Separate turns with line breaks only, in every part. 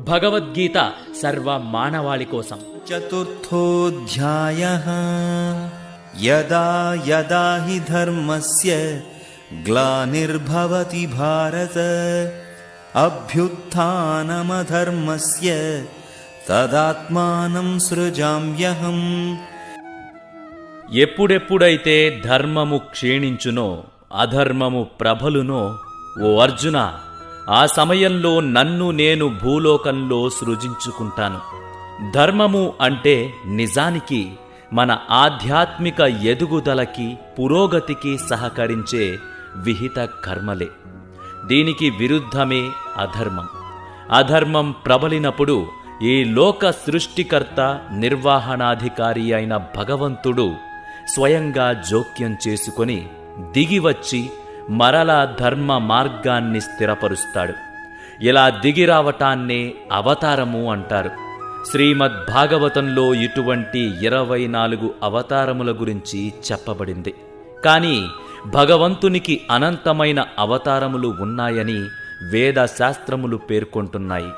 భగవద్గీత సర్వ మానవాళి కోసం.
చతుర్థోధ్యాయః యదా యదా హి ధర్మస్య గ్లానిర్భవతి భారత అభ్యుత్థానమధర్మస్య తదాత్మానం సృజామ్యహం.
ఎప్పుడెప్పుడైతే ధర్మము క్షీణించునో అధర్మము ప్రబలునో ఓ అర్జున, ఆ సమయంలో నన్ను నేను భూలోకంలో సృజించుకుంటాను. ధర్మము అంటే నిజానికి మన ఆధ్యాత్మిక ఎదుగుదలకి పురోగతికి సహకరించే విహిత కర్మలే. దీనికి విరుద్ధమే అధర్మం. అధర్మం ప్రబలినప్పుడు ఈ లోక సృష్టికర్త నిర్వహణాధికారి అయిన భగవంతుడు స్వయంగా జోక్యం చేసుకొని దిగివచ్చి మరలా ధర్మ మార్గాన్ని స్థిరపరుస్తాడు. ఇలా దిగిరావటాన్నే అవతారము అంటారు. శ్రీమద్భాగవతంలో ఇటువంటి 24 అవతారముల గురించి చెప్పబడింది. కానీ భగవంతునికి అనంతమైన అవతారములు ఉన్నాయని వేద శాస్త్రములు పేర్కొంటున్నాయి.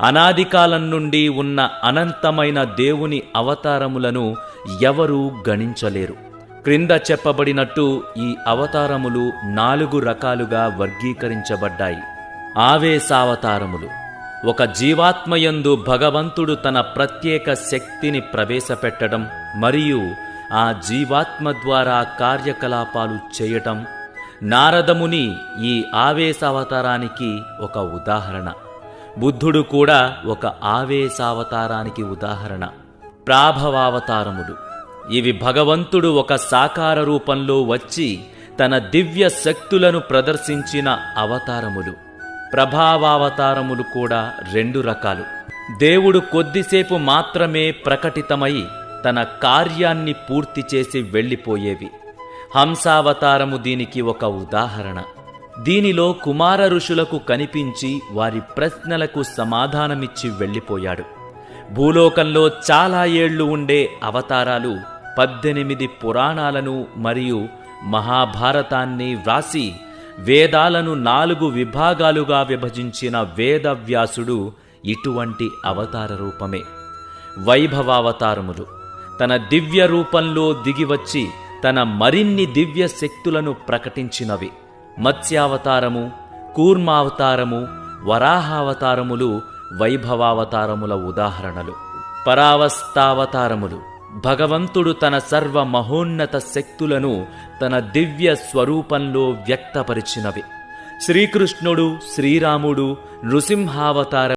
అనాదికాలం నుండి ఉన్న అనంతమైన దేవుని అవతారములను ఎవరూ గణించలేరు. క్రింద చెప్పబడినట్టు ఈ అవతారములు 4 రకాలుగా వర్గీకరించబడ్డాయి. ఆవేశావతారములు. ఒక జీవాత్మయందు భగవంతుడు తన ప్రత్యేక శక్తిని ప్రవేశపెట్టడం మరియు ఆ జీవాత్మ ద్వారా కార్యకలాపాలు చేయటం. నారదముని ఈ ఆవేశావతారానికి ఒక ఉదాహరణ. బుద్ధుడు కూడా ఒక ఆవేశావతారానికి ఉదాహరణ. ప్రాభవావతారములు. ఇవి భగవంతుడు ఒక సాకార రూపంలో వచ్చి తన దివ్య శక్తులను ప్రదర్శించిన అవతారములు. ప్రభావావతారములు కూడా 2 రకాలు. దేవుడు కొద్దిసేపు మాత్రమే ప్రకటితమై తన కార్యాన్ని పూర్తి చేసి వెళ్ళిపోయేవి. హంసావతారము దీనికి ఒక ఉదాహరణ. దీనిలో కుమార ఋషులకు కనిపించి వారి ప్రశ్నలకు సమాధానమిచ్చి వెళ్ళిపోయాడు. భూలోకంలో చాలా ఏళ్లు ఉండే అవతారాలు 18 పురాణాలను మరియు మహాభారతాన్ని వ్రాసి వేదాలను 4 విభాగాలుగా విభజించిన వేదవ్యాసుడు ఇటువంటి అవతార రూపమే. వైభవావతారములు. తన దివ్య రూపంలో దిగివచ్చి తన మరిన్ని దివ్య శక్తులను ప్రకటించినవి. మత్స్యావతారము, కూర్మావతారము, వరాహావతారములు వైభవావతారముల ఉదాహరణలు. పరావస్థావతారములు. భగవంతుడు తన సర్వ మహోన్నత శక్తులను తన దివ్య స్వరూపంలో వ్యక్తపరిచినవి. శ్రీకృష్ణుడు, శ్రీరాముడు, నృసింహావతారం